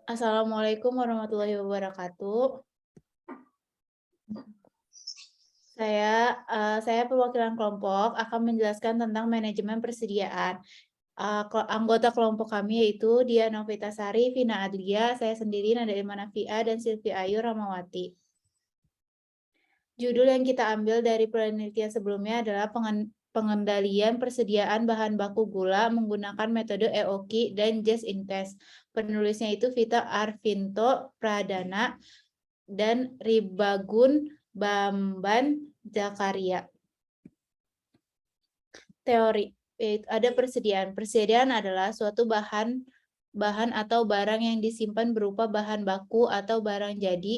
Assalamualaikum warahmatullahi wabarakatuh. Saya perwakilan kelompok akan menjelaskan tentang manajemen persediaan. Anggota kelompok kami yaitu Diah Novitasari, Vina Adlia, saya sendiri Nada Ilmana Fia, dan Silvi Ayu Ramawati. Judul yang kita ambil dari penelitian sebelumnya adalah pengendalian persediaan bahan baku gula menggunakan metode EOKI dan Just in Case. Penulisnya itu Vita Arvinto Pradana dan Ribagun Bamban Zakaria. Teori, ada persediaan. Persediaan adalah suatu bahan atau barang yang disimpan berupa bahan baku atau barang jadi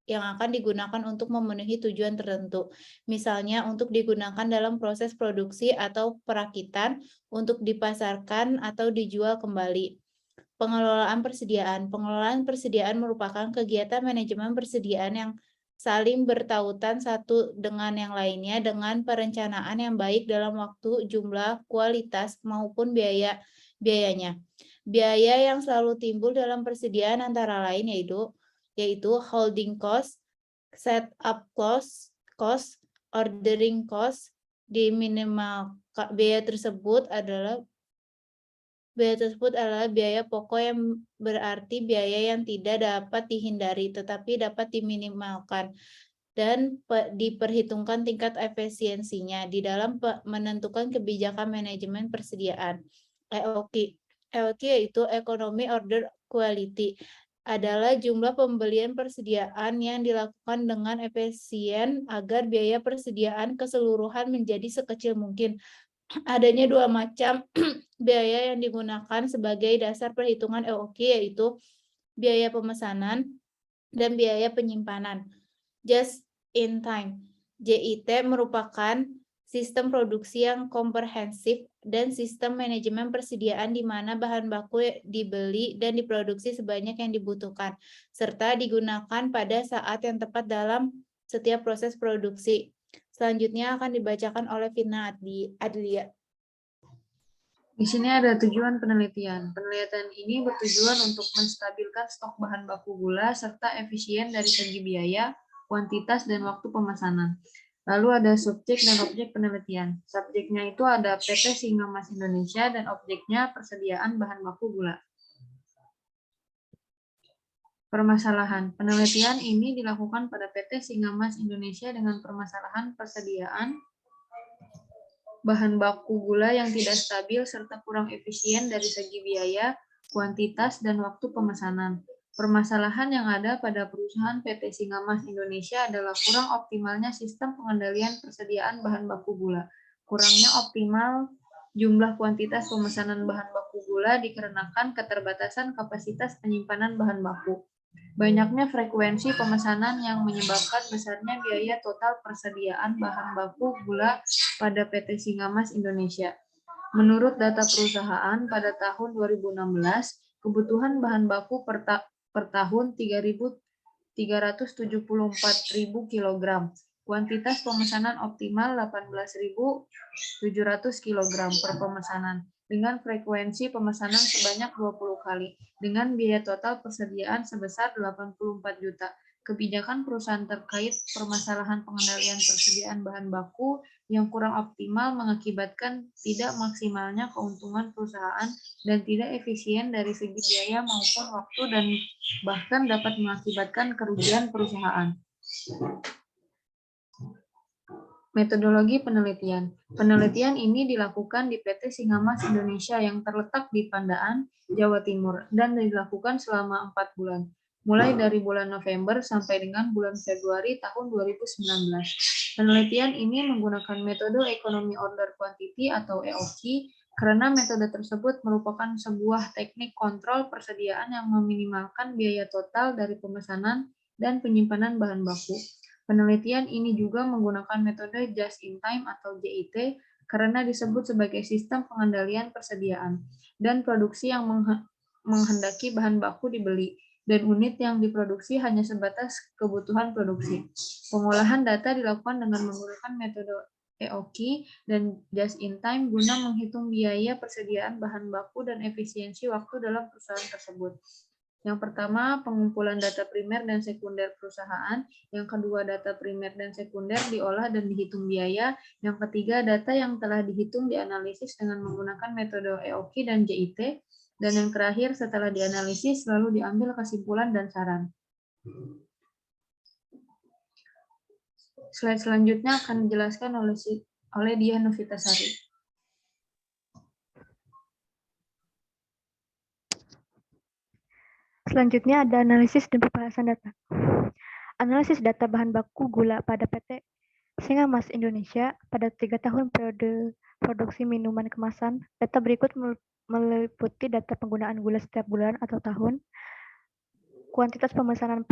yang akan digunakan untuk memenuhi tujuan tertentu. Misalnya untuk digunakan dalam proses produksi atau perakitan, untuk dipasarkan atau dijual kembali. Pengelolaan persediaan. Pengelolaan persediaan merupakan kegiatan manajemen persediaan yang saling bertautan satu dengan yang lainnya dengan perencanaan yang baik dalam waktu, jumlah, kualitas, maupun biayanya. Biaya yang selalu timbul dalam persediaan antara lain yaitu holding cost, setup cost, ordering cost. Biaya tersebut adalah biaya pokok yang berarti biaya yang tidak dapat dihindari tetapi dapat diminimalkan dan diperhitungkan tingkat efisiensinya di dalam menentukan kebijakan manajemen persediaan. EOQ yaitu Economy Order Quality adalah jumlah pembelian persediaan yang dilakukan dengan efisien agar biaya persediaan keseluruhan menjadi sekecil mungkin. Adanya dua macam biaya yang digunakan sebagai dasar perhitungan EOQ yaitu biaya pemesanan dan biaya penyimpanan. Just in time. JIT merupakan sistem produksi yang komprehensif dan sistem manajemen persediaan di mana bahan baku dibeli dan diproduksi sebanyak yang dibutuhkan, serta digunakan pada saat yang tepat dalam setiap proses produksi. Selanjutnya akan dibacakan oleh Vina Adlia. Di sini ada tujuan penelitian. Penelitian ini bertujuan untuk menstabilkan stok bahan baku gula serta efisien dari segi biaya, kuantitas, dan waktu pemesanan. Lalu ada subjek dan objek penelitian. Subjeknya itu ada PT Singamas Indonesia dan objeknya persediaan bahan baku gula. Permasalahan. Penelitian ini dilakukan pada PT Singamas Indonesia dengan permasalahan persediaan bahan baku gula yang tidak stabil serta kurang efisien dari segi biaya, kuantitas, dan waktu pemesanan. Permasalahan yang ada pada perusahaan PT Singamas Indonesia adalah kurang optimalnya sistem pengendalian persediaan bahan baku gula. Kurangnya optimal jumlah kuantitas pemesanan bahan baku gula dikarenakan keterbatasan kapasitas penyimpanan bahan baku. Banyaknya frekuensi pemesanan yang menyebabkan besarnya biaya total persediaan bahan baku gula pada PT Singamas Indonesia. Menurut data perusahaan, pada tahun 2016, kebutuhan bahan baku per tahun 374.000 kg. Kuantitas pemesanan optimal 18.700 kg per pemesanan, dengan frekuensi pemesanan sebanyak 20 kali, dengan biaya total persediaan sebesar 84 juta. Kebijakan perusahaan terkait permasalahan pengendalian persediaan bahan baku yang kurang optimal mengakibatkan tidak maksimalnya keuntungan perusahaan dan tidak efisien dari segi biaya maupun waktu dan bahkan dapat mengakibatkan kerugian perusahaan. Metodologi penelitian. Penelitian ini dilakukan di PT Singamas Indonesia yang terletak di Pandaan, Jawa Timur, dan dilakukan selama 4 bulan, mulai dari bulan November sampai dengan bulan Februari tahun 2019. Penelitian ini menggunakan metode Economy Order Quantity atau EOQ, karena metode tersebut merupakan sebuah teknik kontrol persediaan yang meminimalkan biaya total dari pemesanan dan penyimpanan bahan baku. Penelitian ini juga menggunakan metode Just in Time atau JIT karena disebut sebagai sistem pengendalian persediaan dan produksi yang menghendaki bahan baku dibeli dan unit yang diproduksi hanya sebatas kebutuhan produksi. Pengolahan data dilakukan dengan menggunakan metode EOKI dan just in time guna menghitung biaya persediaan bahan baku dan efisiensi waktu dalam perusahaan tersebut. Yang pertama, pengumpulan data primer dan sekunder perusahaan. Yang kedua, data primer dan sekunder diolah dan dihitung biaya. Yang ketiga, data yang telah dihitung dianalisis dengan menggunakan metode EOKI dan JIT. Dan yang terakhir, setelah dianalisis, lalu diambil kesimpulan dan saran. Slide selanjutnya akan dijelaskan oleh Dian Novitasari. Selanjutnya ada analisis dan pembahasan data. Analisis data bahan baku gula pada PT Singamas Indonesia pada 3 tahun periode produksi minuman kemasan. Data berikut meliputi data penggunaan gula setiap bulan atau tahun, kuantitas pemesanan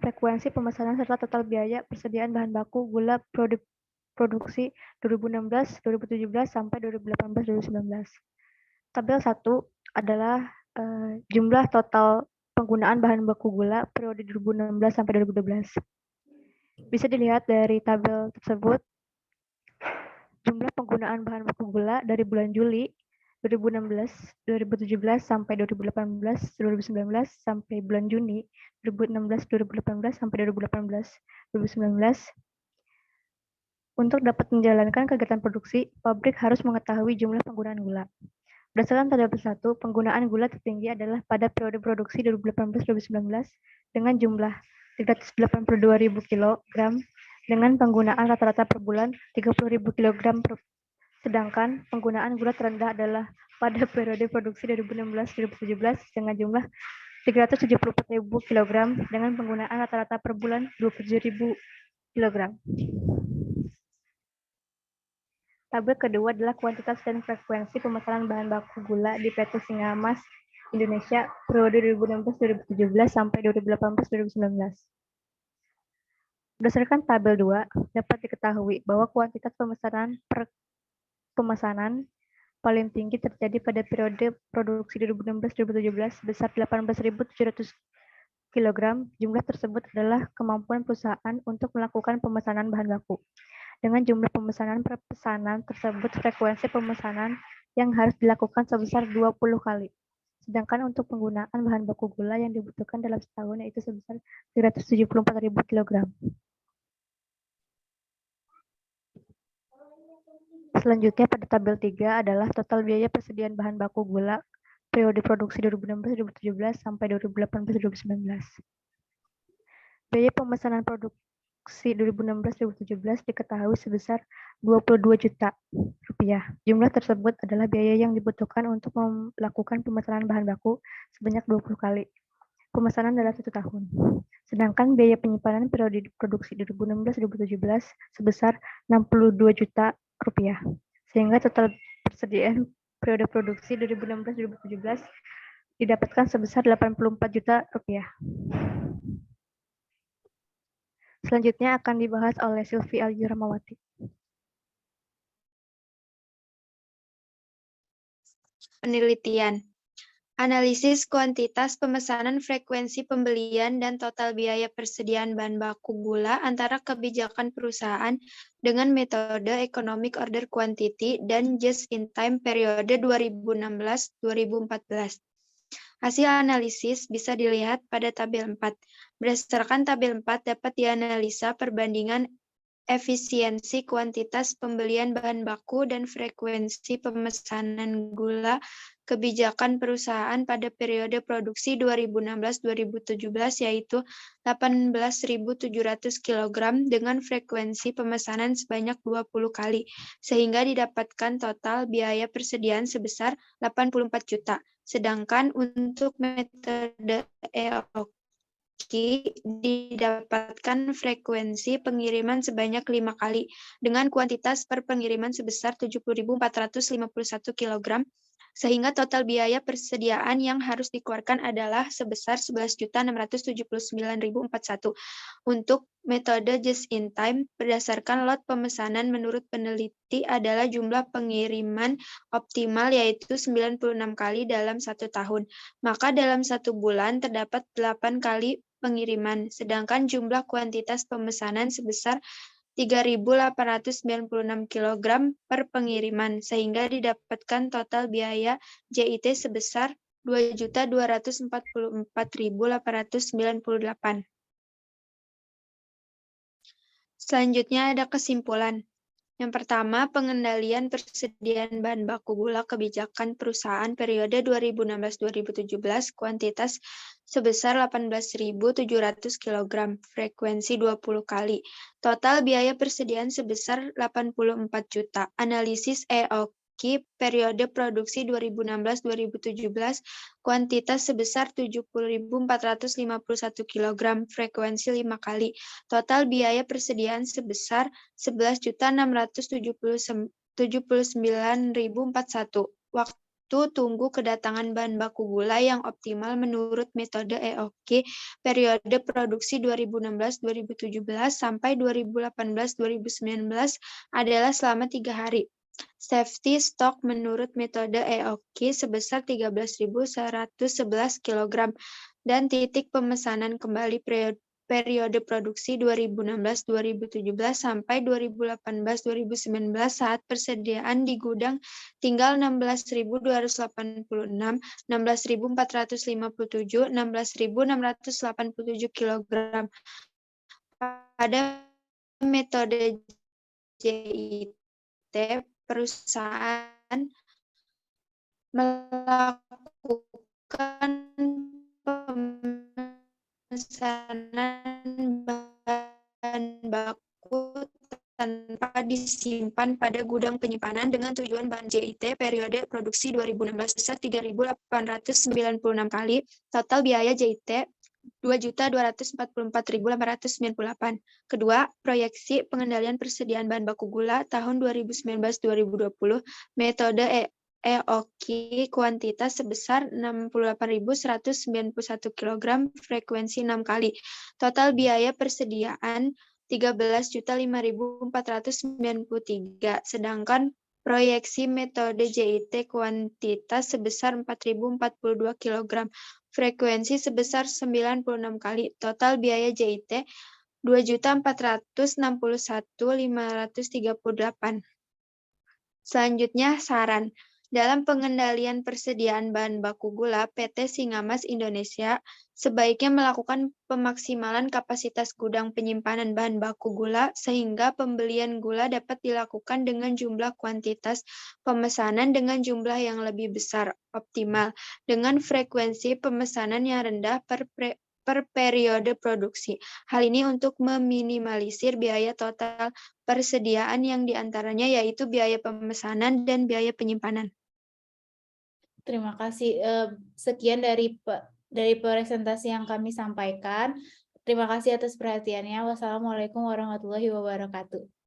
frekuensi pemesanan, serta total biaya persediaan bahan baku gula produksi 2016, 2017, sampai 2018-2019. Tabel 1 adalah jumlah total penggunaan bahan baku gula periode 2016 sampai 2012. Bisa dilihat dari tabel tersebut, jumlah penggunaan bahan baku gula dari bulan Juli 2016, 2017 sampai 2018, 2019 sampai bulan Juni 2016, 2018 sampai 2018, 2019. Untuk dapat menjalankan kegiatan produksi, pabrik harus mengetahui jumlah penggunaan gula. Berdasarkan tabel 1, penggunaan gula tertinggi adalah pada periode produksi 2018-2019 dengan jumlah 382.000 kg dengan penggunaan rata-rata per bulan 30.000 kg. Sedangkan penggunaan gula terendah adalah pada periode produksi 2016-2017 dengan jumlah 374.000 kg dengan penggunaan rata-rata per bulan 27.000 kg. Tabel kedua adalah kuantitas dan frekuensi pemesanan bahan baku gula di PT Singamas Indonesia periode 2016-2017 sampai 2018-2019. Berdasarkan tabel 2, dapat diketahui bahwa kuantitas pemesanan paling tinggi terjadi pada periode produksi 2016-2017 sebesar 18.700 kg. Jumlah tersebut adalah kemampuan perusahaan untuk melakukan pemesanan bahan baku. Dengan jumlah pemesanan per pesanan tersebut, frekuensi pemesanan yang harus dilakukan sebesar 20 kali. Sedangkan untuk penggunaan bahan baku gula yang dibutuhkan dalam setahun yaitu sebesar 374.000 kg. Selanjutnya pada tabel 3 adalah total biaya persediaan bahan baku gula periode produksi 2016-2017 sampai 2018-2019. Biaya pemesanan produksi 2016-2017 diketahui sebesar 22 juta rupiah. Jumlah tersebut adalah biaya yang dibutuhkan untuk melakukan pemesanan bahan baku sebanyak 20 kali pemesanan dalam 1 tahun. Sedangkan biaya penyimpanan periode produksi 2016-2017 sebesar 62 juta rupiah. Sehingga total persediaan periode produksi 2016-2017 didapatkan sebesar 84 juta rupiah. Selanjutnya akan dibahas oleh Sylvie Alyu Ramawati. Penelitian. Analisis kuantitas pemesanan, frekuensi pembelian, dan total biaya persediaan bahan baku gula antara kebijakan perusahaan dengan metode Economic Order Quantity dan Just-in-Time periode 2016-2014. Hasil analisis bisa dilihat pada tabel 4. Berdasarkan tabel 4 dapat dianalisa perbandingan efisiensi kuantitas pembelian bahan baku dan frekuensi pemesanan gula kebijakan perusahaan pada periode produksi 2016-2017 yaitu 18.700 kg dengan frekuensi pemesanan sebanyak 20 kali sehingga didapatkan total biaya persediaan sebesar 84 juta. Sedangkan untuk metode EOKI didapatkan frekuensi pengiriman sebanyak 5 kali dengan kuantitas per pengiriman sebesar 70.451 kg sehingga total biaya persediaan yang harus dikeluarkan adalah sebesar 11.679.041. Untuk metode just in time berdasarkan lot pemesanan menurut peneliti adalah jumlah pengiriman optimal yaitu 96 kali dalam 1 tahun. Maka dalam 1 bulan terdapat 8 kali pengiriman, sedangkan jumlah kuantitas pemesanan sebesar 3.896 kg per pengiriman, sehingga didapatkan total biaya JIT sebesar 2.244.898. Selanjutnya ada kesimpulan. Yang pertama, pengendalian persediaan bahan baku gula kebijakan perusahaan periode 2016-2017 kuantitas sebesar 18.700 kg, frekuensi 20 kali. Total biaya persediaan sebesar 84 juta. Analisis EOQ periode produksi 2016-2017 kuantitas sebesar 70.451 kg, frekuensi 5 kali. Total biaya persediaan sebesar 11.679.041. Waktu tunggu kedatangan bahan baku gula yang optimal menurut metode EOQ periode produksi 2016-2017 sampai 2018-2019 adalah selama 3 hari. Safety stock menurut metode EOQ sebesar 13.111 kg dan titik pemesanan kembali periode produksi 2016-2017 sampai 2018-2019 saat persediaan di gudang tinggal 16.286, 16.457, 16.687 kg. Pada metode JIT, perusahaan melakukan pemesanan bahan baku tanpa disimpan pada gudang penyimpanan dengan tujuan bahan JIT periode produksi 2016 besar 3.896 kali. Total biaya JIT 2.244.898. Kedua, proyeksi pengendalian persediaan bahan baku gula tahun 2019-2020 metode EOQ kuantitas sebesar 68.191 kg, frekuensi 6 kali. Total biaya persediaan 13.005.493, sedangkan proyeksi metode JIT kuantitas sebesar 4.042 kg, frekuensi sebesar 96 kali. Total biaya JIT 2.461.538. Selanjutnya, saran. Dalam pengendalian persediaan bahan baku gula, PT Singamas Indonesia sebaiknya melakukan pemaksimalan kapasitas gudang penyimpanan bahan baku gula sehingga pembelian gula dapat dilakukan dengan jumlah kuantitas pemesanan dengan jumlah yang lebih besar, optimal, dengan frekuensi pemesanan yang rendah per periode produksi. Hal ini untuk meminimalisir biaya total persediaan yang diantaranya yaitu biaya pemesanan dan biaya penyimpanan. Terima kasih. Sekian dari presentasi yang kami sampaikan. Terima kasih atas perhatiannya. Wassalamualaikum warahmatullahi wabarakatuh.